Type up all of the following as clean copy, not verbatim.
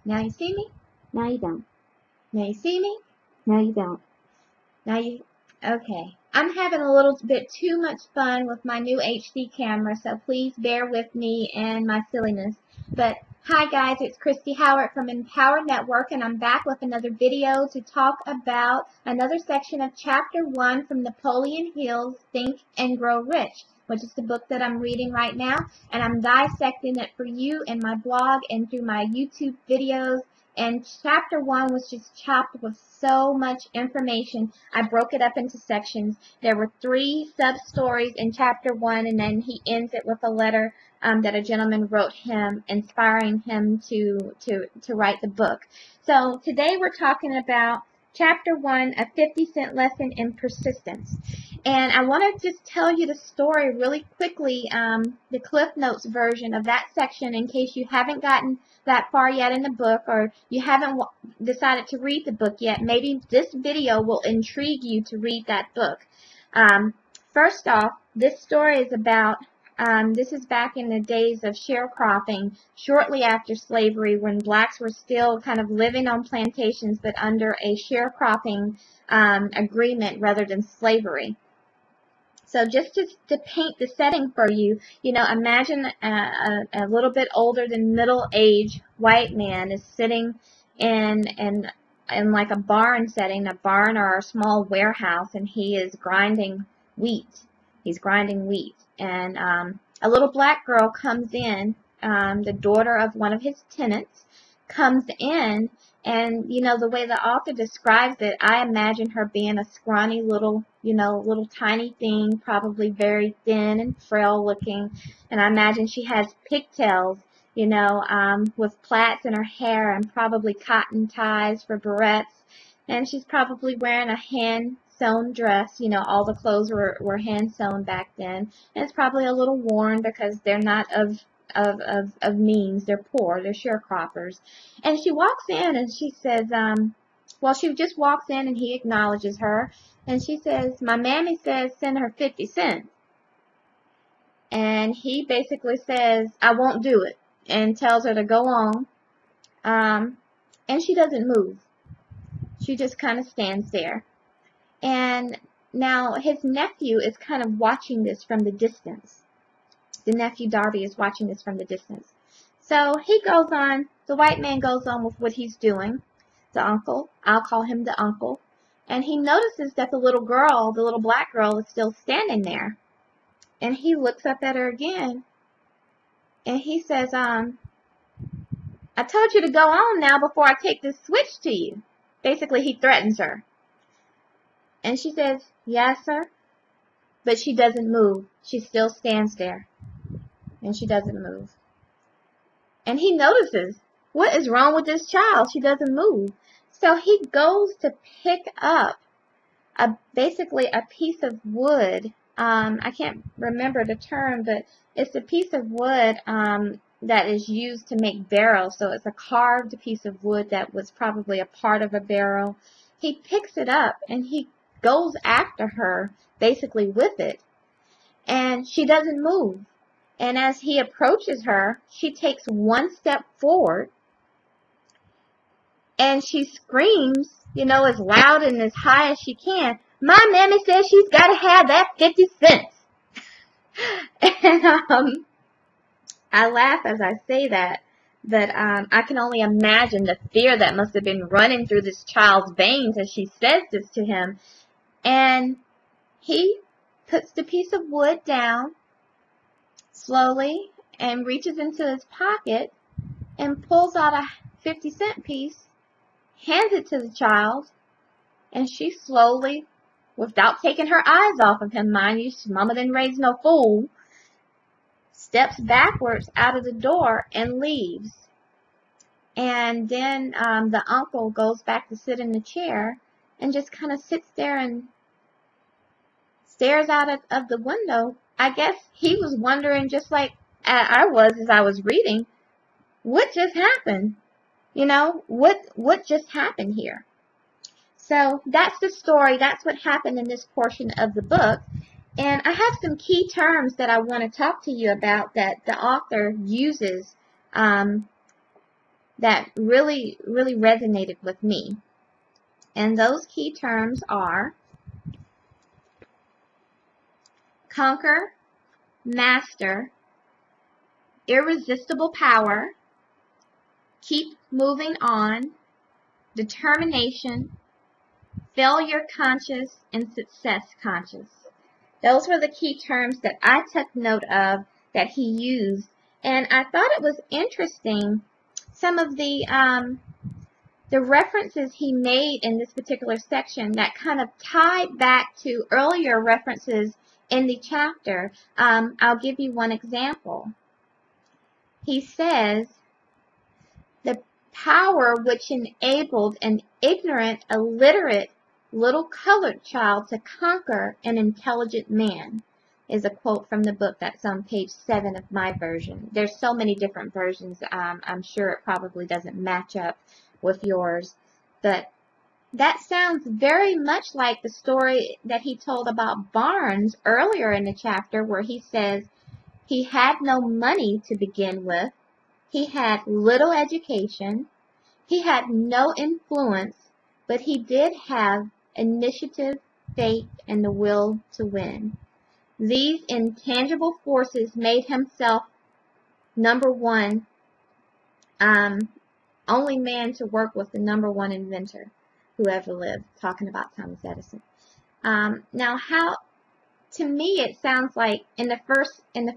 Now you see me? Now you don't. Now you see me? Now you don't. Now you... Okay. I'm having a little bit too much fun with my new HD camera, so please bear with me and my silliness. But hi guys, it's Kristie Howard from Empower Network, and I'm back with another video to talk about another section of Chapter 1 from Napoleon Hill's Think and Grow Rich, which is the book that I'm reading right now, and I'm dissecting it for you in my blog and through my YouTube videos. And Chapter 1 was just chopped with so much information. I broke it up into sections. There were 3 sub-stories in Chapter 1, and then he ends it with a letter that a gentleman wrote him, inspiring him to write the book. So today we're talking about Chapter 1, a 50-cent lesson in persistence. And I want to just tell you the story really quickly, the Cliff Notes version of that section, in case you haven't gotten that far yet in the book, or you haven't decided to read the book yet. Maybe this video will intrigue you to read that book. First off, this story is about, this is back in the days of sharecropping, shortly after slavery, when blacks were still kind of living on plantations, but under a sharecropping agreement rather than slavery. So just to paint the setting for you, imagine a little bit older than middle-aged white man is sitting in like a barn setting, a barn or a small warehouse, and he is grinding wheat. He's grinding wheat. And a little black girl comes in, the daughter of one of his tenants, comes in, and the way the author describes it, I imagine her being a scrawny little tiny thing, probably very thin and frail looking, and I imagine she has pigtails, with plaits in her hair, and probably cotton ties for barrettes, and she's probably wearing a hand-sewn dress. All the clothes were hand-sewn back then, and it's probably a little worn because they're not of means. They're poor. They're sharecroppers. And she walks in and she says, well, she just walks in and he acknowledges her. And she says, my mammy says send her 50 cents. And he basically says, I won't do it, and tells her to go on. And she doesn't move. She just kind of stands there. And now his nephew is kind of watching this from the distance. The nephew Darby is watching this from the distance. So he goes on, the white man goes on with what he's doing. The uncle, I'll call him the uncle. And he notices that the little girl, the little black girl, is still standing there. And he looks up at her again. And he says, I told you to go on now before I take this switch to you. Basically, he threatens her. And she says, yes, sir. But she doesn't move. She still stands there. And she doesn't move. And he notices, what is wrong with this child? She doesn't move. So he goes to pick up basically a piece of wood. I can't remember the term, but it's a piece of wood that is used to make barrels. So it's a carved piece of wood that was probably a part of a barrel. He picks it up and he goes after her basically with it. And she doesn't move. And as he approaches her, she takes one step forward, and she screams, as loud and as high as she can, my mammy says she's got to have that 50 cents. And I laugh as I say that, but I can only imagine the fear that must have been running through this child's veins as she says this to him. And he puts the piece of wood down slowly and reaches into his pocket and pulls out a 50-cent piece, hands it to the child, and she slowly, without taking her eyes off of him, mind you, mama didn't raise no fool, steps backwards out of the door and leaves. And then the uncle goes back to sit in the chair and just kind of sits there and stares out of the window. I guess he was wondering, just like I was as I was reading, what just happened? What just happened here? So that's the story. That's what happened in this portion of the book. And I have some key terms that I want to talk to you about that the author uses that really resonated with me. And those key terms are conquer, master, irresistible power, keep moving on, determination, failure conscious, and success conscious. Those were the key terms that I took note of that he used. And I thought it was interesting, some of the references he made in this particular section that kind of tied back to earlier references in the chapter. I'll give you one example. He says, the power which enabled an ignorant, illiterate, little colored child to conquer an intelligent man, is a quote from the book that's on page 7 of my version. There's so many different versions. I'm sure it probably doesn't match up with yours, but that sounds very much like the story that he told about Barnes earlier in the chapter, where he says he had no money to begin with, he had little education, he had no influence, but he did have initiative, faith, and the will to win. These intangible forces made himself number one, only man to work with the number one inventor who ever lived, talking about Thomas Edison. Now, to me it sounds like in the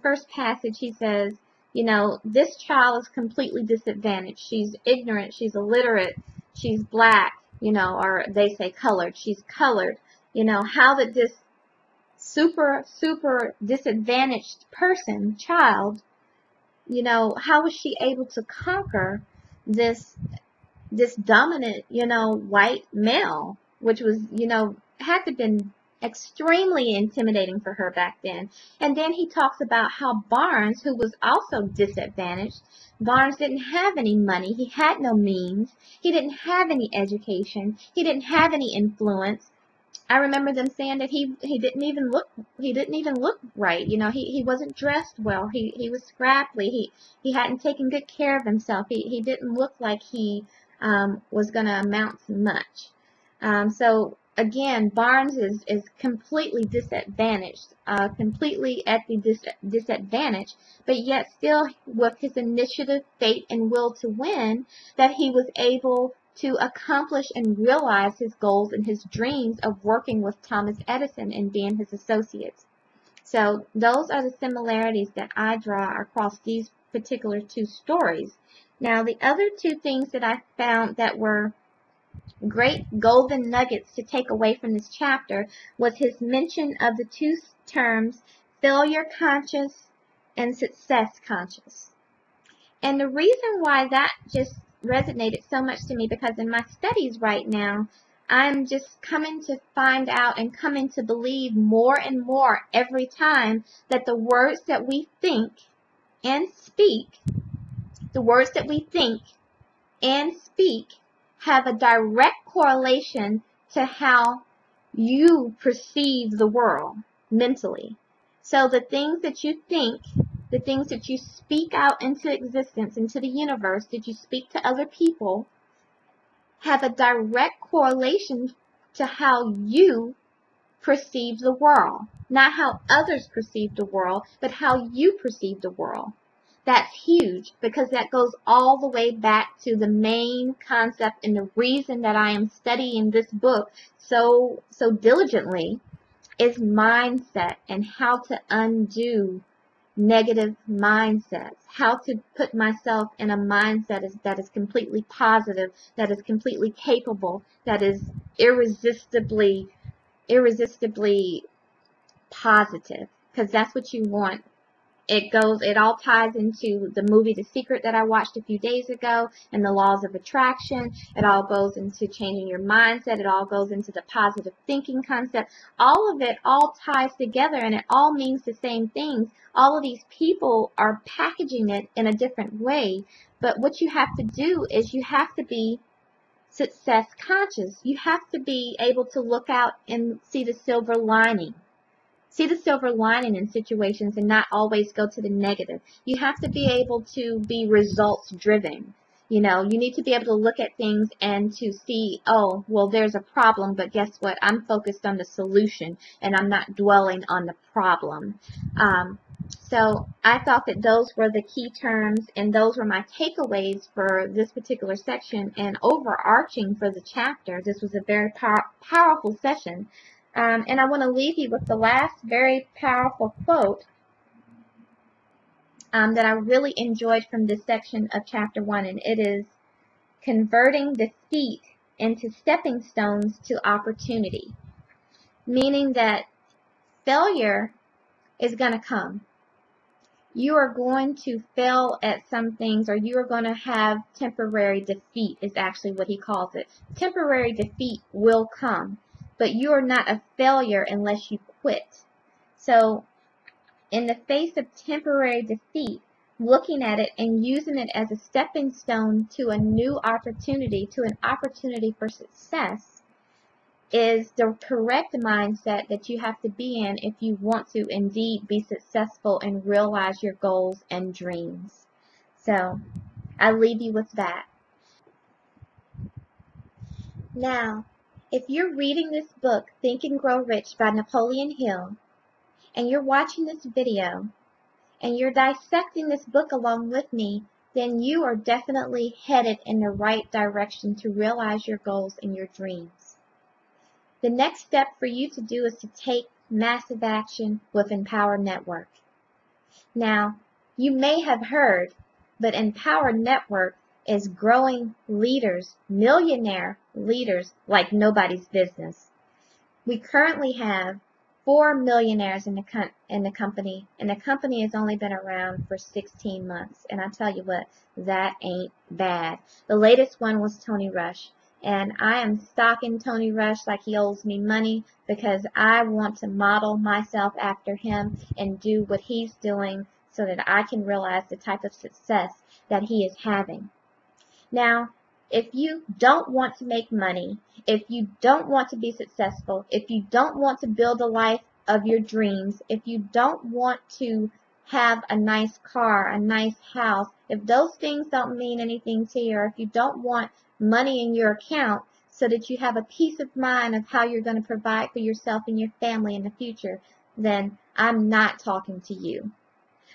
first passage he says, you know, this child is completely disadvantaged. She's ignorant, she's illiterate, she's black, you know, or they say colored, she's colored. You know, how did this super disadvantaged child, you know, how was she able to conquer this dominant, you know, white male, which was, you know, had to have been extremely intimidating for her back then. And then he talks about how Barnes, who was also disadvantaged, Barnes didn't have any money, he had no means, he didn't have any education, he didn't have any influence. I remember them saying that he didn't even look right. You know, he wasn't dressed well. He was scrappy. He hadn't taken good care of himself. He didn't look like he was going to amount to much. So again, Barnes is completely disadvantaged, completely at the disadvantage, but yet still with his initiative, faith, and will to win, that he was able to accomplish and realize his goals and his dreams of working with Thomas Edison and being his associates. So those are the similarities that I draw across these particular two stories. Now, the other two things that I found that were great golden nuggets to take away from this chapter was his mention of the two terms failure conscious and success conscious. And the reason why that just resonated so much to me, because in my studies right now, I'm just coming to find out and coming to believe more and more every time that the words that we think and speak, have a direct correlation to how you perceive the world mentally. So the things that you think, the things that you speak out into existence, into the universe, that you speak to other people, have a direct correlation to how you perceive the world. Not how others perceive the world, but how you perceive the world. That's huge, because that goes all the way back to the main concept and the reason that I am studying this book so diligently is mindset, and how to undo negative mindsets, how to put myself in a mindset that is completely positive, that is completely capable, that is irresistibly positive, because that's what you want. It all ties into the movie The Secret that I watched a few days ago, and the laws of attraction. It all goes into changing your mindset. It all goes into the positive thinking concept. All of it all ties together, and it all means the same things. All of these people are packaging it in a different way, but what you have to do is you have to be success conscious. You have to be able to look out and see the silver lining. See the silver lining in situations and not always go to the negative. You have to be able to be results driven. You know, you need to be able to look at things and to see, oh, well, there's a problem, but guess what? I'm focused on the solution and I'm not dwelling on the problem. So I thought that those were the key terms and those were my takeaways for this particular section and overarching for the chapter. This was a very powerful session. And I want to leave you with the last very powerful quote that I really enjoyed from this section of chapter 1, and it is, converting defeat into stepping stones to opportunity. Meaning that failure is going to come. You are going to fail at some things, or you are going to have temporary defeat, is actually what he calls it. Temporary defeat will come, but you are not a failure unless you quit. So, in the face of temporary defeat, looking at it and using it as a stepping stone to a new opportunity, to an opportunity for success, is the correct mindset that you have to be in if you want to indeed be successful and realize your goals and dreams. So, I leave you with that. Now, if you're reading this book, Think and Grow Rich by Napoleon Hill, and you're watching this video, and you're dissecting this book along with me, then you are definitely headed in the right direction to realize your goals and your dreams. The next step for you to do is to take massive action with Empower Network. Now, you may have heard, but Empower Network is growing leaders, millionaire leaders like nobody's business. We currently have 4 millionaires in the company, and the company has only been around for 16 months. And I tell you what, that ain't bad. The latest one was Tony Rush, and I am stalking Tony Rush like he owes me money because I want to model myself after him and do what he's doing so that I can realize the type of success that he is having. Now, if you don't want to make money, if you don't want to be successful, if you don't want to build a life of your dreams, if you don't want to have a nice car, a nice house, if those things don't mean anything to you, or if you don't want money in your account so that you have a peace of mind of how you're going to provide for yourself and your family in the future, then I'm not talking to you.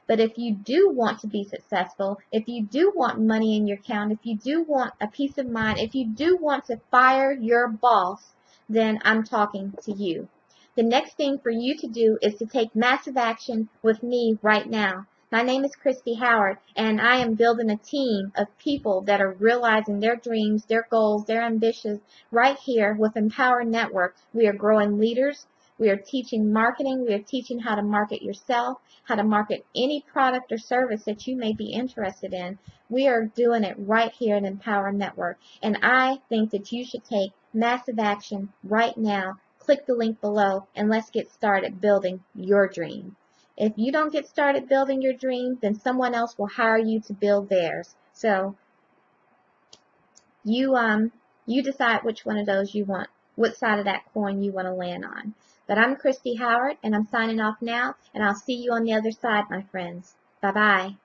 But if you do want to be successful, if you do want money in your account, if you do want a peace of mind, if you do want to fire your boss, then I'm talking to you. The next thing for you to do is to take massive action with me right now. My name is Kristie Howard, and I am building a team of people that are realizing their dreams, their goals, their ambitions right here with Empower Network. We are growing leaders. We are teaching marketing. We are teaching how to market yourself, how to market any product or service that you may be interested in. We are doing it right here at Empower Network. And I think that you should take massive action right now. Click the link below and let's get started building your dream. If you don't get started building your dream, then someone else will hire you to build theirs. So you decide which one of those you want, what side of that coin you want to land on. But I'm Kristie Howard, and I'm signing off now, and I'll see you on the other side, my friends. Bye-bye.